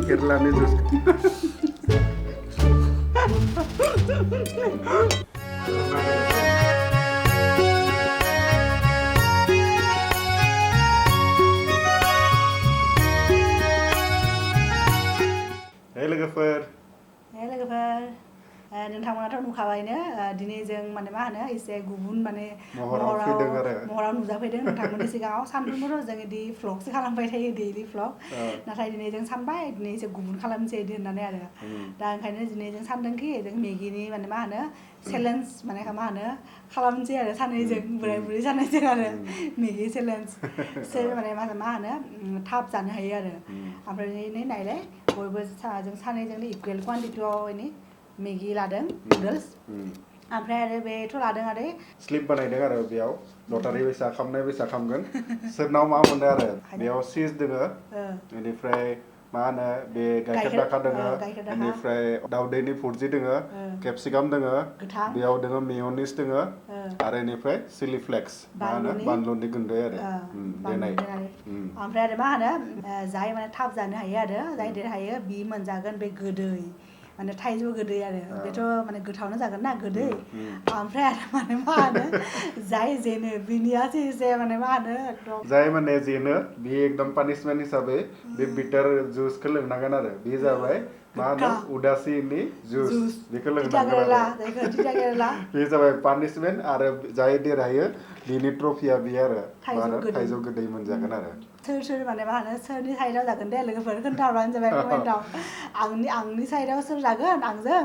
Kerala juice. Hey logoफोर. Hey logoफोर. नोंथांमोनाथ' नुखाबायनो दिनै जों माने मा होनो एसे गुबुन माने महराव नुजाफैदों नोंथांमोननि सिगाङाव सानफ्रोमबोथ' जों इदि vlogसो खालामबाय थायो दैलि vlog नाथाय दिनै जों सानबाय दिनै एसे गुबुन खालामनोसै इदि होननानै आरो दा ओंखायनो दिनै जों सानदोंखि जों मेगिनि माने मा होनो चेलेन्ज माने मा होनो खालामनोसै आरो सानैजों बोराय बुरै सानैजों आरो मेगि चेलेन्ज सोर माने मा होनो थाब जानो हायो आरो ओमफ्राय नै नायलाय बयबो जों सानैजोंनो इकुवेल कुवान्टिटियाव मेगि लादों नुडल्स ओमफ्राय आरो बेथ' लादों आरो स्लिप बानायदों आरो बेयाव लटारि बैसा खामनाय बैसा खामगोन सोरनाव मा मोनो आरो बेयाव चीज दोङो बेनिफ्राय मा होनो बे गाइखेर दाखा दोङो बेनिफ्राय दाउदैनि फुरजि दोङो capsicum दोङो बेयाव दोङो mayonnaise दोङो आरो बेनिफ्राय chili flakes मा होनो बानलुनि गुन्दै आरो देनाय ओमफ्राय आरो मा होनो जाय माने थाब जानो हायो आरो जाय देरहायो बि मोनजागोन बे गोदै माने थाइजौ गोदै आरो बेथ' माने गोथावनो जागोन ना गोदै ओमफ्राय आरो माने मा होनो जाय जेनो बिनियासो एसे माने मा होनो एकदम जाय माने जेनो बे एकदम पानिशमेन्ट हिसाबै बे बिटार जुसखौ लोंनांगोन आरो बे जाबाय मा होनो उदासिनि जुस बेखौ लोंनांगोन आरो बे जाबाय पानिशमेन्ट आरो जाय देरहायो बिनि ट्रफिया बे आरो मा होनो थाइजौ गोदै मोनजागोन आरो सोर माने मा होनो सोरनि साइडआव जागोन दे लोगोफोर खोन्थाहरबानो जाबाय कमेन्टआव आंनि साइडआव सोर जागोन आंजों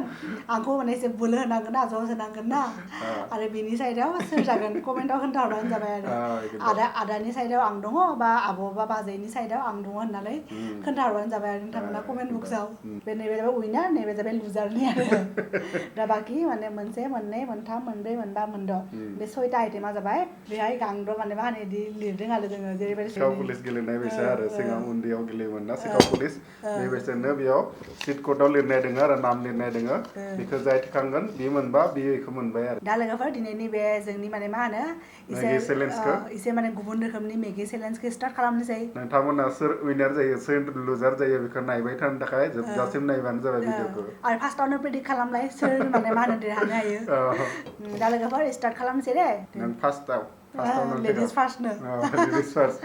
आंखौ माने एसे बोलो होनांगोन ना जस होनांगोन ना आरो बिनि साइडआव सोर जागोन कमेन्टआव खोन्थाहरबानो जाबाय आरो आदानि साइडआव आं दङ बा आब' बा बाजैनि साइडआव आं दङ होननानै खोन्थाहरबानो जाबाय आरो नोंथांमोना कमेन्ट बक्सआव बे नैबे जाबाय उइनार नैबे जाबाय लुजारनि आरो दा बाखि माने मोनसे मोननै मोनथाम मोनब्रै मोनबा मोनद' बे 6टा आइटेमा जाबाय बेहाय गांद' माने मा होनो इदि लिरदों आरो जोङो जेरैबायदि गेलेनाय बायसा आरो सिगां उन्दैयाव गेलेयोमोन ना सिखाव पुलिस बेबायदिनो बेयाव चिट कटआव लिरनाय दङ आरो नाम लिरनाय दङ बेखौ जाय थिखांगोन बे मोनबा बेयो बेखौ मोनबाय आरो दा लोगोफोर दिनैनि बे जोंनि माने मा होनो एसे माने गुबुन रोखोमनि मेगि चेलेन्जखौ स्टार्ट खालामनोसै नोंथांमोना सोर उइनार जायो सोर लुजार जायो बेखौ नायबाय थानो थाखाय जोबजासिम नायबानो जाबाय भिडिअखौ आरो फार्स्टआवनो प्रेडिक्ट खालामलाय सोर माने मा होनो देरहानो हायो दा लोगोफोर स्टार्ट खालामनोसै दे नों फार्स्टआव लेडिज फार्स्टनो लेडिज फार्स्ट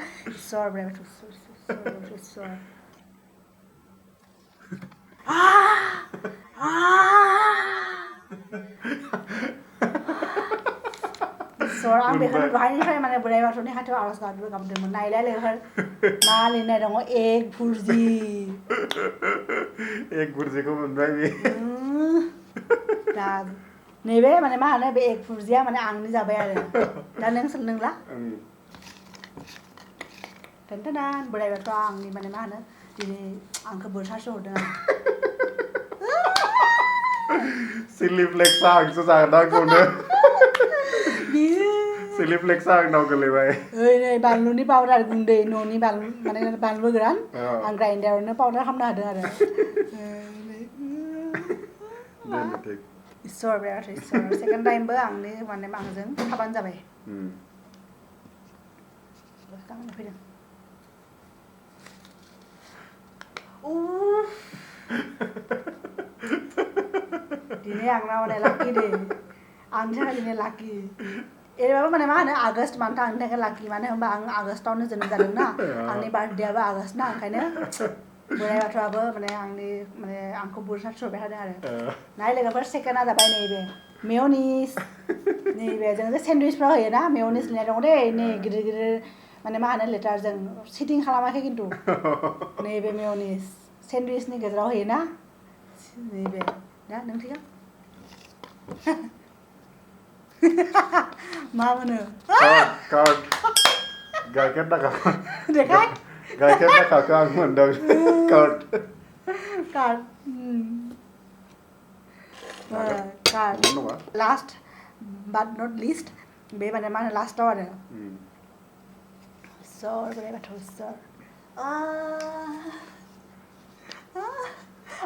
सर ब्रेड सर सर आं बेखौनो दहायनिफ्राय माने बोराय बाथौनि हाथायाव आर'ज गाबदोंमोन नायलाय लोगोफोर मा लिरनाय दङ एग भुर्जि एग भुर्जिखौ मोनबाय बे दा नैबे माने मा होनो बे एग भुर्जिया माने आंनि जाबाय आरो दा नोंला टेनटेनान बोराय बाथौआ आंनि माने मा होनो दिनै आंखौ बोरसारसो हरदों आरो चिलि फ्लेक्सआ आंसो जानांगौनो चिलि फ्लेक्सआ आंनाव गोलैबाय नै बानलुनि पाउडार गुन्दै न'नि बानलु माने बानलु गोरान आं ग्राइन्डारावनो पाउडार खालामना होदों आरो इसोर बिराद इसोर सेकेन्ड टाइमबो आंनि माने आंजों थाबानो जाबाय फैदों दिनै आंना माने लाकि दे आंनि थाखाय दिनै लाकि एरैबाबो माने मा होनो आगस्ट मान्थआ आंनि थाखाय लाकि मानो होनबा आं आगस्टआवनो जोनोम जादों ना आंनि बार्थडेआबो आगस्ट ना ओंखायनो बोराय बाथौआबो माने आंखौ बोरसारसो हरबाय थादों आरो नाय लोगोफोर सेकेन्डआ जाबाय नैबे मेय'निस नैबे जों जे सेन्डउइचफ्राव होयो ना मेय'निस लिरनाय दङ दे नै गिदिर गिदिर माने मा होनो लेटारजों सिटिं खालामाखै खिन्थु नैबे मेय'निस सेन्डउइचनि गेजेराव होयो ना नैबे दा नों थिगा मा मोनो कार्ड गाइखेर दाखा देखाय गाइखेर दाखाखौ आं मोनदों कार्ड लास्ट बाट नट लिस्ट बे माने मा होनो लास्टआव आरो सर बोराय बाथौ सर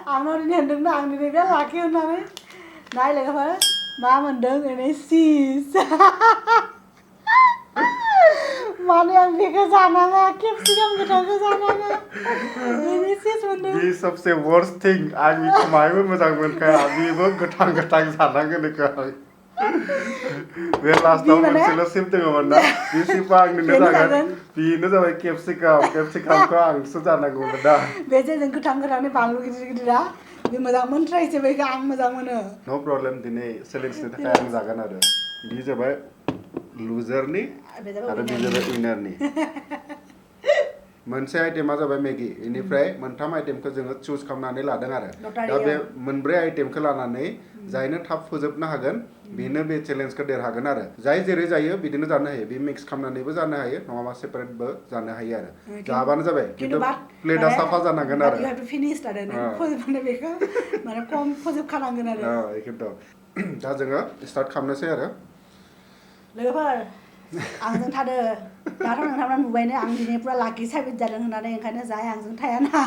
आंनाव दिनै होनदोंना आं दिनै बे लाखि होननानै नाय लोगोफोर मा मोनदों ओरै चिज माने आं बेखौ जानाङा केपसिकाम गोथांखौ जानाङा बेनि सेस मोनदों बे सबसे वर्स्ट थिं आं बेखौ मायबो मोजां मोनखाया बेबो गोथां जानांगोन बेखौ बे लास्टाव मोनसेल' सिप दङमोन ना बे सिपआ आंनिनो जागोन बेनो जाबाय केपसिकामखौ आंसो जानांगौमोन दा बे जे जों गोथां बानलु गिदिर गिदिरा बे मोजां मोनथ्रायसो बेखौ आं मोजां मोनो नो प्रब्लेम दिनै चेलेन्जनि थाखाय आं जागोन आरो बे जाबाय लुजारनि आरो बे जाबाय विनारनि मोनसे आइटेमा जाबाय मेगि बेनिफ्राय मोनथाम आइटेमखौ जोङो चुज खालामनानै लादों आरो दा बे मोनब्रै आइटेमखौ लानानै जायनो थाब फोजोबनो हागोन बेनो बे चेलेन्जखौ देरहागोन आरो जाय जेरै जायो बिदिनो जानो हायो बे मिक्स खालामनानैबो जानो हायो नङाबा सेपारेटबो जानो हायो आरो जाबानो जाबाय खिन्थु प्लेटआ साफा जानांगोन आरो बेखौ माने खम फोजोबखानांगोन आरो बेखौथ' दा जोङो स्टार्ट खालामनोसै आरो लोगोफोर आंजों थादो दाथ' नोंथांमोना नुबायनो आं दिनै पुरा लाखि साबित जादों होननानै ओंखायनो जाय आंजों थायाना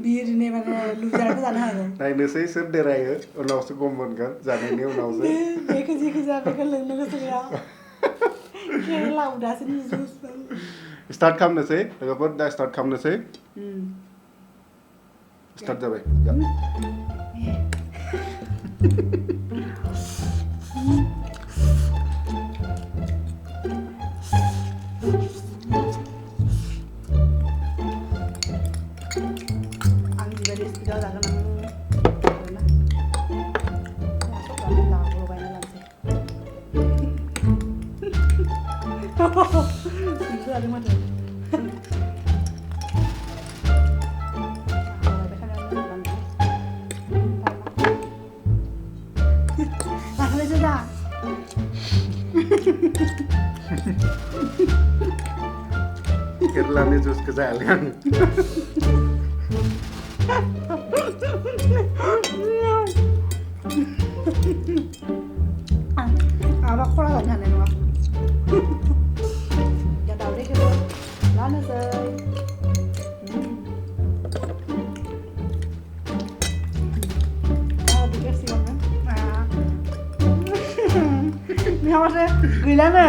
बियो दिनै माने लुजारबो जानो हागौ नायनोसै सोर देरायो उनावसो गम मोनगोन जानायनि उनावसो बेखौ जेखि जाया बेखौ लोंनो गोसो गैया केरेला उदासिनि जुस स्टार्ट खालामनोसै लोगोफोर दा स्टार्ट खालामनोसै स्टार्ट जाबाय केरलानि जुसखौ जायालै आं आबा खरा जानो हानाय नङा दा दावदैखौबो लानोसै नङाबासो गैलानो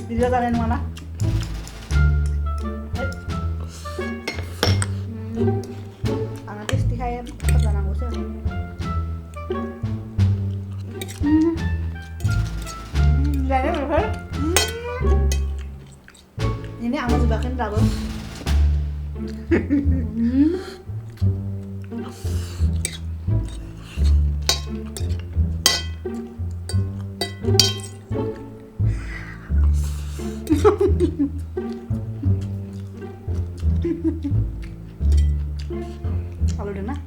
बिदिबा जानाय नङाना आंना टेस्टिखाय थाब जानांगौसो जानो बेफोर ini आंना जोबाखै दाबो Kalau udah nah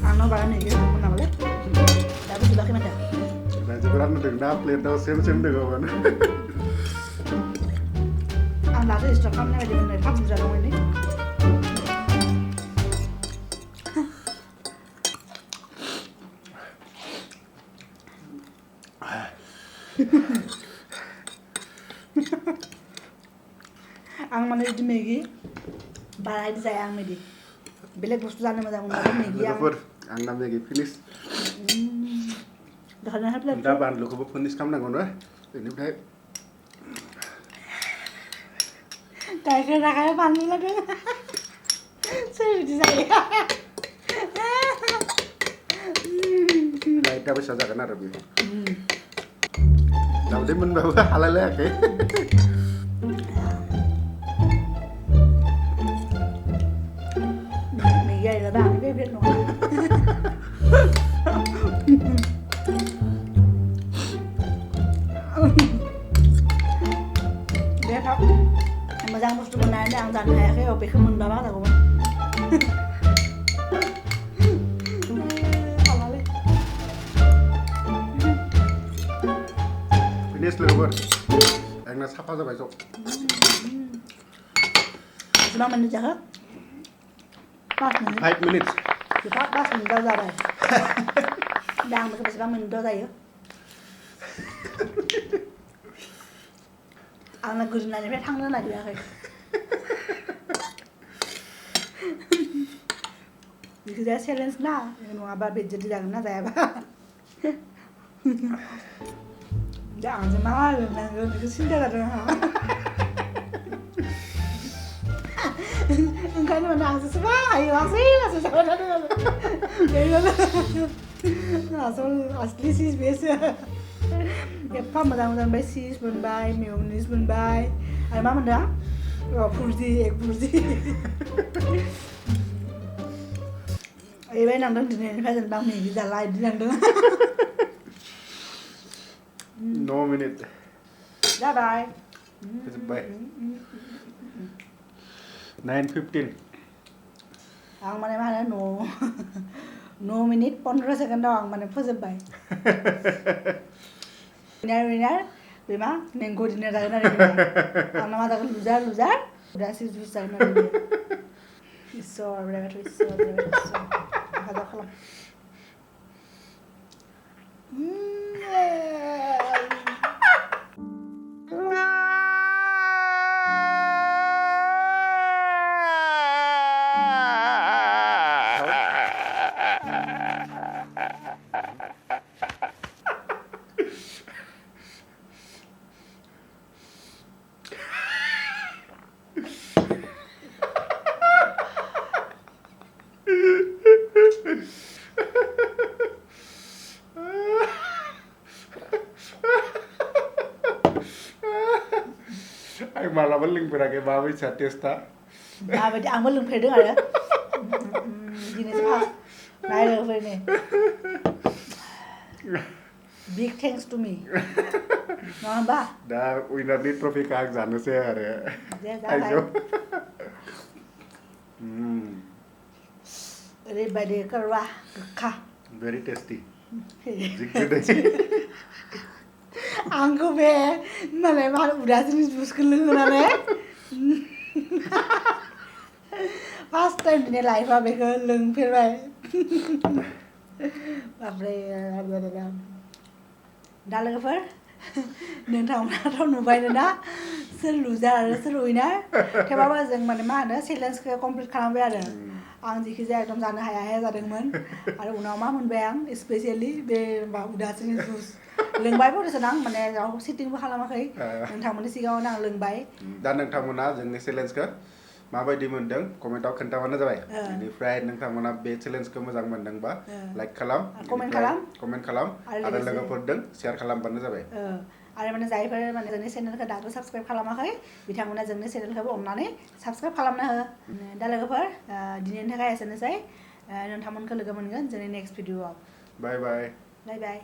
ano barang nih gitu mana boleh tapi sudah kemana nah sekarang udah na plate dah sem deh kawan anda tuh Instagramnya di mana kamu jalan ini आं माने बिदि मेगि बारा बिदि जाया आं बिदि बेलेग बुस्थु जानो मोजां मोनो मेगि आंना मेगि फिनिश दा बानलुखौबो फिनिश खालामनांगौ ना बेनिफ्राय गाइखेर राखाय बानलु लादों सोर बिदि जायो लाइटआ बेसा जागोन आरो बेयो दावदै मोनबाबो हालायलायाखै मेगि आरो दा आंनि फेभरेट नङा दे थाब मोजां बुस्थु मोननानै आं जानो हायाखै बेखौ मोनबाबा जागौमोन फिनिश लोगोफोर आंना साफा जाबाय ज' बेसेबां मिनिट जाखो 5 मिनिट बेफोर 5 मिनिटआव जाबाय दा आं बेखौ बेसेबां मिनिटआव जायो आंना गोदोनानिफ्राय थांनो नागिराखै जिखिजाया चेलेन्ज ना नङाबा बेज्जति जागोन ना जायाबा दा आंजों मा लोंनांगोन बेखौ सिन्था जादों आंहा ओंखायनो माने आंसो मा हायो लासै लासै जाबाय थादों आरो असलि चीज बेसो एफा मोजां मोजां मोनबाय चीज मोनबाय मेयनिज मोनबाय आरो मा मोनदों फुरजि एक फुरजि ओरैबायदि नांदों दिनैनिफ्राय जेनेबा आं मेगि जाला बिदि नांदों No minute. जाबाय फोजोबबाय 9:15 आं माने मा होनो 9 मिनिट 15 सेकेन्डआव आं माने फोजोबबाय विनार बे मा मेंग' डिनार जागोन आरो आंना मा जागोन लुजार उदासि जुइस जागोन आरो इसर बोराय इसर हेफाजाब खालाम आं मालाबा लोंफेराखै माबायसा टेस्टआ माबायदि आंबो लोंफेरदों आरो दिनैसो फार्स्ट नायलोंफेरनो बिग थेंक्स टु मी नङा होमबा दा उइनारनि ट्रफिखौ आं जानोसै आरो जाबाय ओरैबायदि करवा गोखा भेरि टेस्टि जि गोदै आंखौ बे माने मा उदासिनि जुसखौ लोंहोनानै फार्स्ट टाइम दिनै लाइफआ बेखौ लोंफेरबाय बाब्रे दा लोगोफोर नोंथांमोनाथ' नुबायनो ना सोर लुजार आरो सोर उइनार थेवबाबो जों माने मा होनो चेलेन्जखौ कमप्लिट खालामबाय आरो आं जेखि जाया एकदम जानो हाया जादोंमोन आरो उनाव मा मोनबाय आं स्पेसियेलि बे उदासिनि जुस लोंबायबो देसन आं माने रावबो सिटिंबो खालामाखै नोंथांमोननि सिगाङावनो आं लोंबाय दा नोंथांमोना जोंनि चेलेन्जखौ माबायदि मोनदों कमेन्टआव खोन्थाबानो जाबाय बेनिफ्राय नोंथांमोना बे चेलेन्जखौ मोजां मोनदोंबा लाइक खालाम कमेन्ट खालाम आरो लोगोफोरजों शेयार खालामबानो जाबाय आरो माने जायफोर माने जोंनि चेनेलखौ दाबो साबस्क्राइब खालामाखै बिथांमोना जोंनि चेनेलखौबो अननानै साबस्क्राइब खालामना हो दा लोगोफोर दिनैनि थाखाय एसेनोसै नोंथांमोनखौ लोगो मोनगोन जोंनि नेक्स्ट भिडिअआव बाय बाय बाय बाय